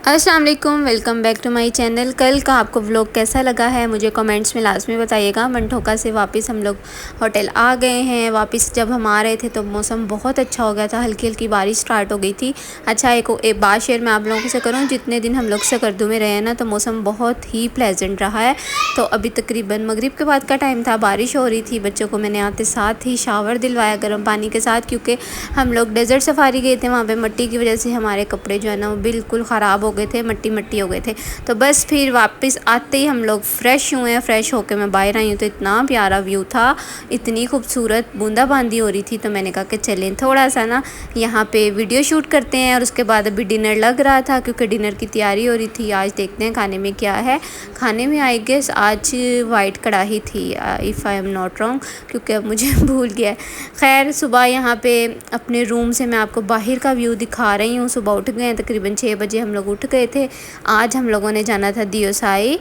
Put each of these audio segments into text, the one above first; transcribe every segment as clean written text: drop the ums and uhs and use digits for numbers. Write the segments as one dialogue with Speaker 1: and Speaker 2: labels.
Speaker 1: अस्सलाम वालेकुम, welcome back to my channel. कल का आपको व्लॉग कैसा लगा है मुझे कमेंट्स में लाजमी बताइएगा। मंठोका से वापस हम लोग होटल आ गए हैं। वापस जब हम आ रहे थे तो मौसम बहुत अच्छा हो गया था, हल्की हल्की बारिश स्टार्ट हो गई थी। अच्छा, एक बात शेयर मैं आप लोगों से करूँ, जितने दिन हम लोग सकरदू में रहे हैं ना तो मौसम बहुत ही प्लेजेंट रहा है। तो अभी तकरीबन मगरिब के बाद का टाइम था, बारिश हो रही थी। बच्चों को मैंने आते साथ ही शावर दिलवाया गर्म पानी के साथ, क्योंकि हम लोग डेजर्ट सफारी गए थे। वहाँ पे मिट्टी की वजह से हमारे कपड़े जो है ना वो बिल्कुल ख़राब हो गए थे, मट्टी मट्टी हो गए थे। तो बस फिर वापस आते ही हम लोग फ्रेश हुए हैं। फ्रेश होकर मैं बाहर आई हूँ तो इतना प्यारा व्यू था, इतनी खूबसूरत बूंदाबांदी हो रही थी। तो मैंने कहा कि चलें थोड़ा सा ना यहाँ पे वीडियो शूट करते हैं। और उसके बाद अभी डिनर लग रहा था, क्योंकि डिनर की तैयारी हो रही थी। आज देखते हैं खाने में क्या है। खाने में आई गेस आज वाइट कढ़ाई थी, if I am not wrong, क्योंकि अब मुझे भूल गया है। खैर, सुबह यहाँ पे अपने रूम से मैं आपको बाहर का व्यू दिखा रही हूँ। सुबह उठ गए, तकरीबन 6 बजे हम लोग उठ गए थे। आज हम लोगों ने जाना था दियोसाई।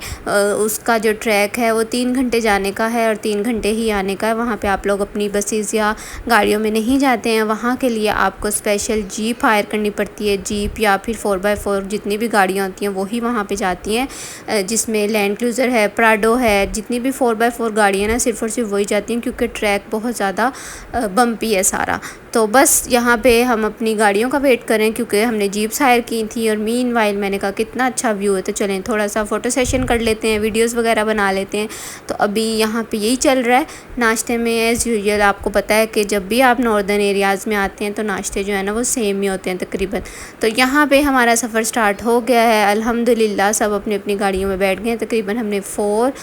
Speaker 1: उसका जो ट्रैक है वो 3 घंटे जाने का है और 3 घंटे ही आने का है। वहाँ पे आप लोग अपनी बसेस या गाड़ियों में नहीं जाते हैं, वहाँ के लिए आपको स्पेशल जीप हायर करनी पड़ती है। जीप या फिर 4x4 जितनी भी गाड़ियाँ होती हैं वही वहाँ पे जाती हैं, जिसमें लैंड क्रूज़र है, प्राडो है, जितनी भी 4x4 गाड़ियाँ ना सिर्फ़ और सिर्फ वही जाती हैं, क्योंकि ट्रैक बहुत ज़्यादा बम्पी है सारा। तो बस यहाँ पे हम अपनी गाड़ियों का वेट करें, क्योंकि हमने जीप्स हायर की थी। और मीन वाइल मैंने कहा कितना अच्छा व्यू है, तो चलें थोड़ा सा फ़ोटो सेशन कर लेते हैं, वीडियोस वगैरह बना लेते हैं। तो अभी यहाँ पे यही चल रहा है। नाश्ते में एज़ यूजुअल आपको पता है कि जब भी आप नॉर्दर्न एरियाज़ में आते हैं तो नाश्ते जो है ना वो सेम ही होते हैं तकरीबन। तो यहाँ पे हमारा सफ़र स्टार्ट हो गया है अल्हम्दुलिल्लाह। सब अपनी अपनी गाड़ियों में बैठ गए हैं। तकरीबन हमने 4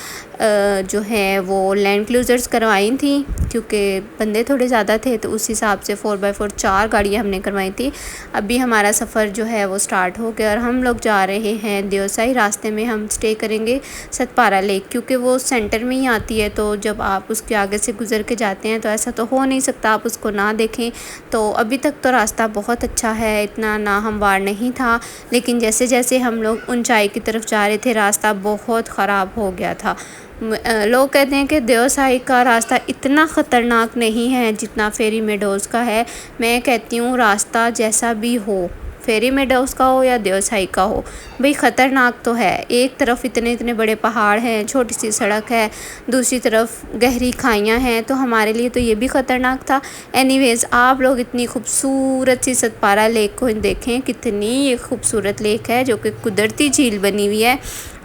Speaker 1: जो है वो लैंड क्रूज़र्स करवाई थी, क्योंकि बंदे थोड़े ज़्यादा थे तो उस हिसाब से 4x4 4 गाड़ियाँ हमने करवाई थी। अभी हमारा सफ़र जो है वो स्टार्ट हो गया और हम लोग जा रहे हैं दियोसाई। रास्ते में हम स्टे करेंगे सतपारा लेक, क्योंकि वो सेंटर में ही आती है। तो जब आप उसके आगे से गुज़र के जाते हैं तो ऐसा तो हो नहीं सकता आप उसको ना देखें। तो अभी तक तो रास्ता बहुत अच्छा है, इतना ना हमवार नहीं था। लेकिन जैसे जैसे हम लोग ऊंचाई की तरफ जा रहे थे रास्ता बहुत ख़राब हो गया था। लोग कहते हैं कि दियोसाई का रास्ता इतना ख़तरनाक नहीं है जितना फेरी मेडोज़ का है। मैं कहती हूँ रास्ता जैसा भी हो, फेरी मेडोज़ का हो या दियोसाई का हो, भाई ख़तरनाक तो है। एक तरफ इतने इतने बड़े पहाड़ हैं, छोटी सी सड़क है, दूसरी तरफ गहरी खाइयाँ हैं, तो हमारे लिए तो ये भी ख़तरनाक था। एनीवेज़, आप लोग इतनी खूबसूरत सी सतपारा लेक को देखें, कितनी ये खूबसूरत लेक है जो कि कुदरती झील बनी हुई है।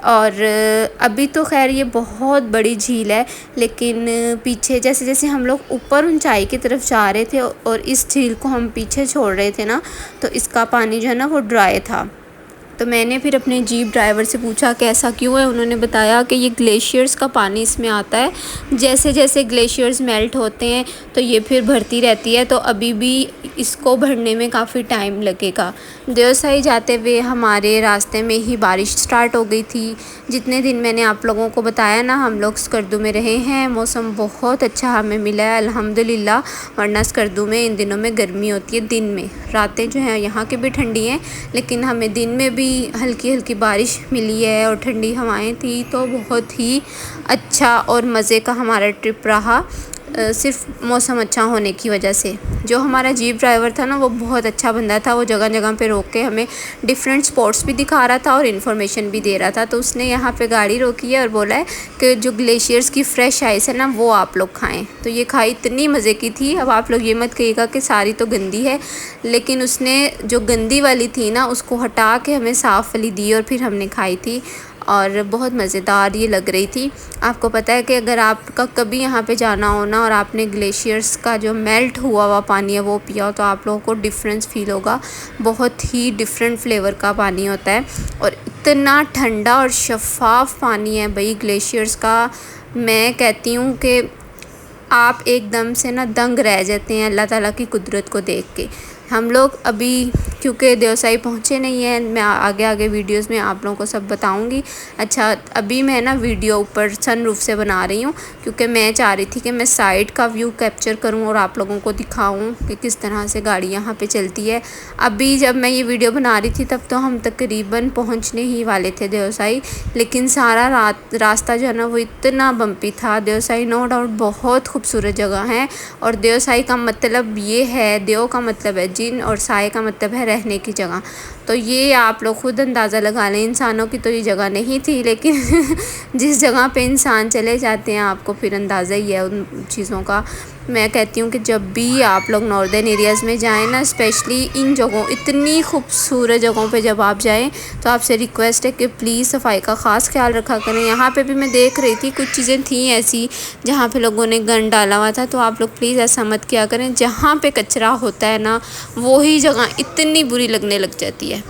Speaker 1: और अभी तो खैर ये बहुत बड़ी झील है, लेकिन पीछे जैसे जैसे हम लोग ऊपर ऊंचाई की तरफ जा रहे थे और इस झील को हम पीछे छोड़ रहे थे ना, तो इसका पानी जो है ना वो ड्राई था। तो मैंने फिर अपने जीप ड्राइवर से पूछा कि ऐसा क्यों है। उन्होंने बताया कि ये ग्लेशियर्स का पानी इसमें आता है, जैसे जैसे ग्लेशियर्स मेल्ट होते हैं तो ये फिर भरती रहती है। तो अभी भी इसको भरने में काफ़ी टाइम लगेगा। दियोसाई जाते हुए हमारे रास्ते में ही बारिश स्टार्ट हो गई थी। जितने दिन मैंने आप लोगों को बताया ना हम लोग स्कर्दू में रहे हैं, मौसम बहुत अच्छा हमें मिला है अल्हम्दुलिल्लाह। वरना स्कर्दू में इन दिनों में गर्मी होती है दिन में, रातें जो हैं यहाँ की भी ठंडी हैं, लेकिन हमें दिन में भी हल्की हल्की बारिश मिली है और ठंडी हवाएं थी। तो बहुत ही अच्छा और मज़े का हमारा ट्रिप रहा, सिर्फ मौसम अच्छा होने की वजह से। जो हमारा जीप ड्राइवर था ना वो बहुत अच्छा बंदा था। वो जगह जगह पे रोक के हमें डिफरेंट स्पॉट्स भी दिखा रहा था और इन्फॉर्मेशन भी दे रहा था। तो उसने यहाँ पे गाड़ी रोकी है और बोला है कि जो ग्लेशियर्स की फ़्रेश आइस है ना वो आप लोग खाएं। तो ये खाई, इतनी मज़े की थी। अब आप लोग ये मत कहिएगा कि सारी तो गंदी है, लेकिन उसने जो गंदी वाली थी ना उसको हटा के हमें साफ़ वाली दी और फिर हमने खाई थी और बहुत मज़ेदार ये लग रही थी। आपको पता है कि अगर आपका कभी यहाँ पे जाना हो ना और आपने ग्लेशियर्स का जो मेल्ट हुआ हुआ पानी है वो पिया हो तो आप लोगों को डिफरेंस फ़ील होगा। बहुत ही डिफरेंट फ्लेवर का पानी होता है और इतना ठंडा और शफ़ाफ़ पानी है भाई ग्लेशियर्स का। मैं कहती हूँ कि आप एकदम से ना दंग रह जाते हैं अल्लाह ताला की कुदरत को देख के। हम लोग अभी क्योंकि दियोसाई पहुँचे नहीं हैं, मैं आगे आगे वीडियोस में आप लोगों को सब बताऊंगी। अच्छा, अभी मैं ना वीडियो ऊपर सनरूफ से बना रही हूँ, क्योंकि मैं चाह रही थी कि मैं साइड का व्यू कैप्चर करूँ और आप लोगों को दिखाऊँ कि किस तरह से गाड़ी यहाँ पे चलती है। अभी जब मैं ये वीडियो बना रही थी तब तो हम तकरीबन पहुँचने ही वाले थे दियोसाई, लेकिन सारा रास्ता जो है ना वो इतना बम्पी था। दियोसाई नो डाउट बहुत खूबसूरत जगह है और दियोसाई का मतलब ये है, देव का मतलब है जिन और साई का मतलब है रहने की जगह। तो ये आप लोग खुद अंदाज़ा लगा लें, इंसानों की तो ये जगह नहीं थी, लेकिन जिस जगह पे इंसान चले जाते हैं आपको फिर अंदाज़ा ही है उन चीज़ों का। मैं कहती हूँ कि जब भी आप लोग नॉर्दर्न एरियाज़ में जाएं ना, स्पेशली इन जगहों, इतनी खूबसूरत जगहों पे जब आप जाएं तो आपसे रिक्वेस्ट है कि प्लीज़ सफाई का ख़ास ख्याल रखा करें। यहाँ पे भी मैं देख रही थी कुछ चीज़ें थी ऐसी जहाँ पे लोगों ने गंद डाला हुआ था, तो आप लोग प्लीज़ ऐसा मत किया करें। जहाँ पे कचरा होता है ना, वही जगह इतनी बुरी लगने लग जाती है।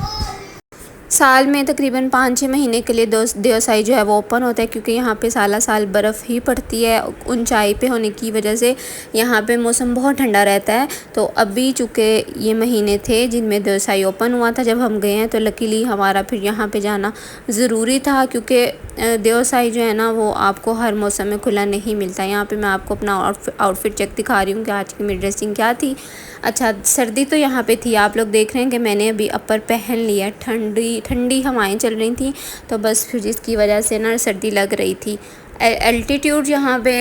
Speaker 1: साल में तकरीबन 5-6 महीने के लिए देवसाई जो है वो ओपन होता है, क्योंकि यहाँ पे साला साल बर्फ़ ही पड़ती है। ऊंचाई पे होने की वजह से यहाँ पे मौसम बहुत ठंडा रहता है। तो अभी चूँकि ये महीने थे जिनमें देवसाई ओपन हुआ था जब हम गए हैं, तो लकीली हमारा फिर यहाँ पे जाना ज़रूरी था, क्योंकि देवसाई जो है ना वो आपको हर मौसम में खुला नहीं मिलता। यहाँ पे मैं आपको अपना आउटफिट चेक दिखा रही हूँ कि आज की मेरी ड्रेसिंग क्या थी। अच्छा, सर्दी तो यहाँ पे थी, आप लोग देख रहे हैं कि मैंने अभी अपर पहन लिया। ठंडी ठंडी हवाएं चल रही थी, तो बस फिर जिसकी वजह से ना सर्दी लग रही थी। एल्टीट्यूड यहाँ पे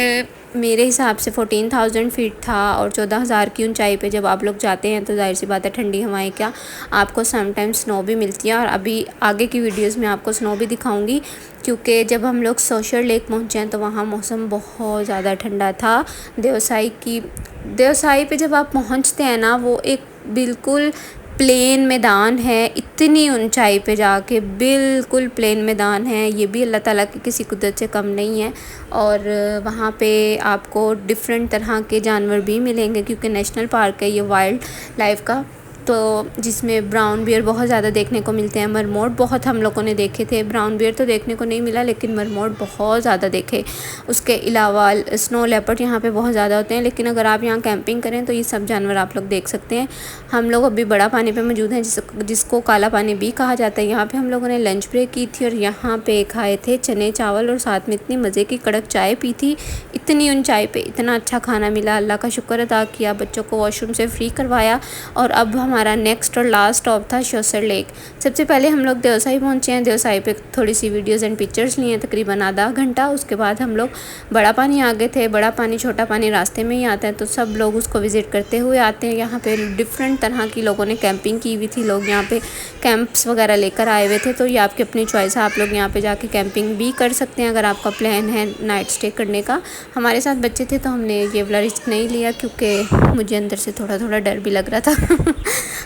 Speaker 1: मेरे हिसाब से 14,000 फीट था, और 14,000 की ऊंचाई पे जब आप लोग जाते हैं तो जाहिर सी बात है ठंडी हवाएं क्या, आपको समटाइम स्नो भी मिलती है। और अभी आगे की वीडियोस में आपको स्नो भी दिखाऊंगी, क्योंकि जब हम लोग सोशल लेक पहुँचे हैं तो वहाँ मौसम बहुत ज़्यादा ठंडा था। देवसाई पे जब आप पहुँचते हैं ना, वो एक बिल्कुल प्लेन मैदान है, इतनी ऊंचाई पे जाके बिल्कुल प्लेन मैदान है। ये भी अल्लाह ताला की किसी कुदरत से कम नहीं है। और वहाँ पे आपको डिफरेंट तरह के जानवर भी मिलेंगे, क्योंकि नेशनल पार्क है ये वाइल्ड लाइफ का, तो जिसमें ब्राउन बियर बहुत ज़्यादा देखने को मिलते हैं। मरमोट बहुत हम लोगों ने देखे थे, ब्राउन बियर तो देखने को नहीं मिला, लेकिन मरमोट बहुत ज़्यादा देखे। उसके अलावा स्नो लेपर्ड यहाँ पे बहुत ज़्यादा होते हैं, लेकिन अगर आप यहाँ कैंपिंग करें तो ये सब जानवर आप लोग देख सकते हैं। हम लोग अभी बड़ा पानी पे मौजूद हैं, जिसको काला पानी भी कहा जाता है। यहाँ पे हम लोगों ने लंच ब्रेक की थी और यहाँ पे खाए थे चने चावल, और साथ में इतनी मज़े की कड़क चाय पी थी। इतनी ऊंचाई पे इतना अच्छा खाना मिला, अल्लाह का शुक्र अदा किया। बच्चों को वॉशरूम से फ्री करवाया, और अब हमारा नेक्स्ट और लास्ट स्टॉप था शोसर लेक। सबसे पहले हम लोग देवसाई पहुँचे हैं। देवसाई पे थोड़ी सी वीडियोज़ एंड पिक्चर्स लिए हैं, तकरीबन आधा घंटा। उसके बाद हम लोग बड़ा पानी आ गए थे। बड़ा पानी छोटा पानी रास्ते में ही आता है, तो सब लोग उसको विज़िट करते हुए आते हैं। यहाँ पे डिफरेंट तरह की लोगों ने कैंपिंग की हुई थी, लोग यहाँ पे कैंप्स वगैरह लेकर आए हुए थे। तो ये आपकी अपनी चॉइस है, आप लोग यहाँ पे जाके कैंपिंग भी कर सकते हैं अगर आपका प्लान है नाइट स्टे करने का। हमारे साथ बच्चे थे तो हमने ये वाला रिस्क नहीं लिया, क्योंकि मुझे अंदर से थोड़ा थोड़ा डर भी लग रहा था।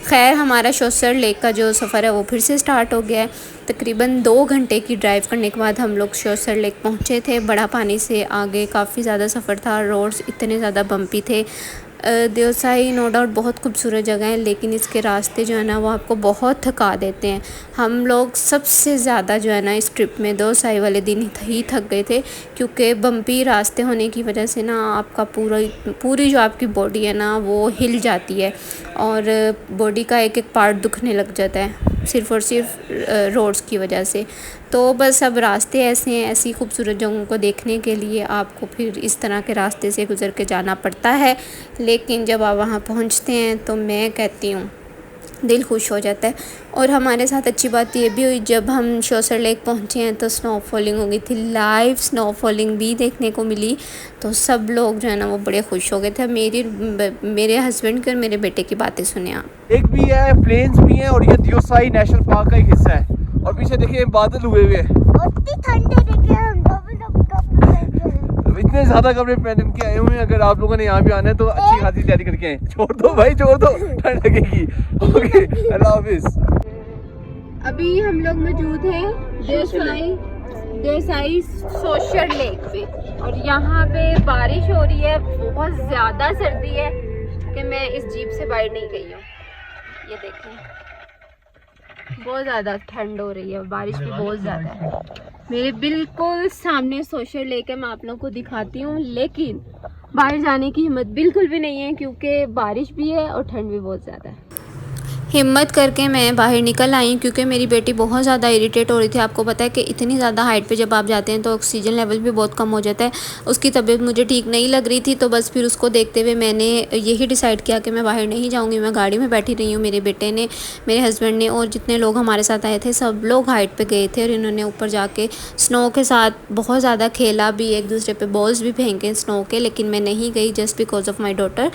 Speaker 1: खैर, हमारा शोसर लेक का जो सफ़र है वो फिर से स्टार्ट हो गया है। तकरीबन 2 घंटे की ड्राइव करने के बाद हम लोग शोसर लेक पहुँचे थे। बड़ा पानी से आगे काफ़ी ज़्यादा सफ़र था, रोड्स इतने ज़्यादा बम्पी थे। देवसाई नो डाउट बहुत खूबसूरत जगह है, लेकिन इसके रास्ते जो है ना वो आपको बहुत थका देते हैं। हम लोग सबसे ज़्यादा जो है ना इस ट्रिप में देवसाई वाले दिन ही थक गए थे, क्योंकि बम्पी रास्ते होने की वजह से ना आपका पूरी जो आपकी बॉडी है ना वो हिल जाती है, और बॉडी का एक एक पार्ट दुखने लग जाता है सिर्फ़ और सिर्फ रोड्स की वजह से। तो बस अब रास्ते ऐसे हैं, ऐसी खूबसूरत जगहों को देखने के लिए आपको फिर इस तरह के रास्ते से गुज़र के जाना पड़ता है। लेकिन जब आप वहाँ पहुँचते हैं तो मैं कहती हूँ दिल खुश हो जाता है। और हमारे साथ अच्छी बात ये भी हुई, जब हम शोसर लेक पहुँचे हैं तो स्नोफॉलिंग हो गई थी, लाइव स्नोफॉलिंग भी देखने को मिली। तो सब लोग जो है ना वो बड़े खुश हो गए थे। मेरे हस्बैंड की और मेरे बेटे की बातें सुने आप।
Speaker 2: एक भी है, प्लेन्स भी हैं, और ये देवसाई नेशनल पार्क का एक हिस्सा है। और पीछे देखिए बादल हुए हुए हैं, इतने ज्यादा कपड़े पहन के आए हुए हैं। अगर आप लोगों ने यहाँ भी आना है तो अच्छी खासी तैयारी करके आए। छोड़ दो भाई, छोड़ दो, ठंड लगेगी। ओके, अल्लाह हाफिज।
Speaker 1: अभी हम लोग मौजूद हैं देवसाई सोशल लेक पे, और यहाँ पे बारिश हो रही है, बहुत ज़्यादा सर्दी है कि मैं इस जीप से बाहर नहीं गई हूँ। ये देखें, बहुत ज़्यादा ठंड हो रही है, बारिश भी बहुत ज़्यादा है। मेरे बिल्कुल सामने सोशल लेक है, मैं आप लोगों को दिखाती हूँ, लेकिन बाहर जाने की हिम्मत बिल्कुल भी नहीं है, क्योंकि बारिश भी है और ठंड भी बहुत ज़्यादा है। हिम्मत करके मैं बाहर निकल आई, क्योंकि मेरी बेटी बहुत ज़्यादा इरिटेट हो रही थी। आपको पता है कि इतनी ज़्यादा हाइट पे जब आप जाते हैं तो ऑक्सीजन लेवल भी बहुत कम हो जाता है। उसकी तबीयत मुझे ठीक नहीं लग रही थी, तो बस फिर उसको देखते हुए मैंने यही डिसाइड किया कि मैं बाहर नहीं जाऊँगी। मैं गाड़ी में बैठी रही हूँ, मेरे बेटे ने, मेरे हस्बैंड ने, और जितने लोग हमारे साथ आए थे सब लोग हाइट पर गए थे, और इन्होंने ऊपर जाके स्नो के साथ बहुत ज़्यादा खेला भी, एक दूसरे पर बॉल्स भी फेंके स्नो के। लेकिन मैं नहीं गई just because of my daughter.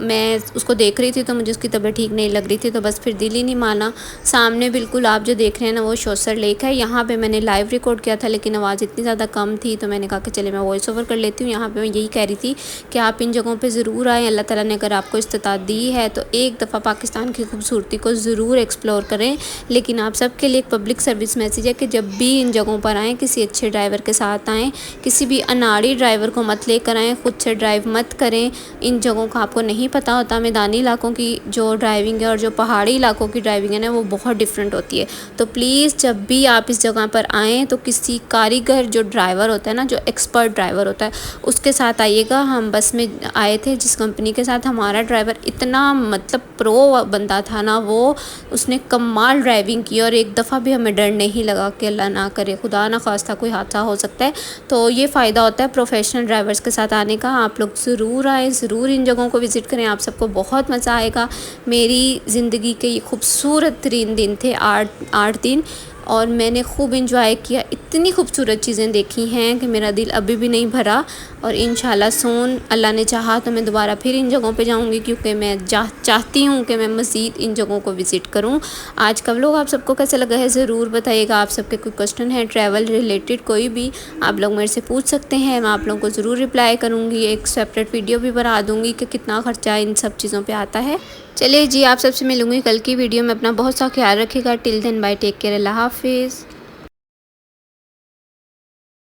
Speaker 1: मैं उसको देख रही थी तो मुझे उसकी तबीयत ठीक नहीं लग रही थी, तो बस फिर दिल ही नहीं माना। सामने बिल्कुल आप जो देख रहे हैं ना वो शोसर लेक है। यहाँ पे मैंने लाइव रिकॉर्ड किया था लेकिन आवाज़ इतनी ज़्यादा कम थी तो मैंने कहा कि चले मैं वॉइस ओवर कर लेती हूँ। यहाँ पे मैं यही कह रही थी कि आप इन जगहों पे ज़रूर आएँ। अल्लाह ताला ने अगर आपको इस्तिताअत दी है तो एक दफ़ा पाकिस्तान की खूबसूरती को ज़रूर एक्सप्लोर करें। लेकिन आप सबके लिए एक पब्लिक सर्विस मैसेज है कि जब भी इन जगहों पर आएँ किसी अच्छे ड्राइवर के साथ आएँ, किसी भी अनाड़ी ड्राइवर को मत लेकर आएँ, खुद से ड्राइव मत करें। इन जगहों का आपको नहीं पता होता, मैदानी इलाकों की जो ड्राइविंग है और जो पहाड़ी इलाकों की ड्राइविंग है ना वो बहुत डिफरेंट होती है। तो प्लीज़ जब भी आप इस जगह पर आएँ तो किसी कारीगर जो ड्राइवर होता है ना, जो एक्सपर्ट ड्राइवर होता है उसके साथ आइएगा। हम बस में आए थे जिस कंपनी के साथ, हमारा ड्राइवर इतना मतलब प्रो बंदा था ना, वो उसने कमाल ड्राइविंग की और एक दफ़ा भी हमें डर नहीं लगा कि अल्लाह ना करे खुदा ना खास्ता कोई हादसा हो सकता है। तो ये फ़ायदा होता है प्रोफेशनल ड्राइवर्स के साथ आने का। आप लोग ज़रूर आएँ, ज़रूर इन जगहों को विज़िट करें, आप सबको बहुत मज़ा आएगा। मेरी ज़िंदगी के ये खूबसूरत तरीन दिन थे 8 दिन और मैंने खूब इंजॉय किया। इतनी खूबसूरत चीज़ें देखी हैं कि मेरा दिल अभी भी नहीं भरा और इंशाल्लाह सून अल्लाह ने चाहा तो मैं दोबारा फिर इन जगहों पे जाऊंगी क्योंकि मैं चाहती हूँ कि मैं मज़ीद इन जगहों को विज़िट करूँ। आज का व्लॉग आप सबको कैसा लगा है ज़रूर बताइएगा। आप सबके कोई क्वेश्चन है ट्रैवल रिलेटेड कोई भी आप लोग मेरे से पूछ सकते हैं, मैं आप लोगों को ज़रूर रिप्लाई करूँगी। एक सेपरेट वीडियो भी बना दूँगी कि कितना ख़र्चा इन सब चीज़ों पर आता है। चलिए जी, आप सबसे मिलूँगी कल की वीडियो में। अपना बहुत सा ख्याल रखिएगा। Till then bye, take care, अल्लाह हाफिज़।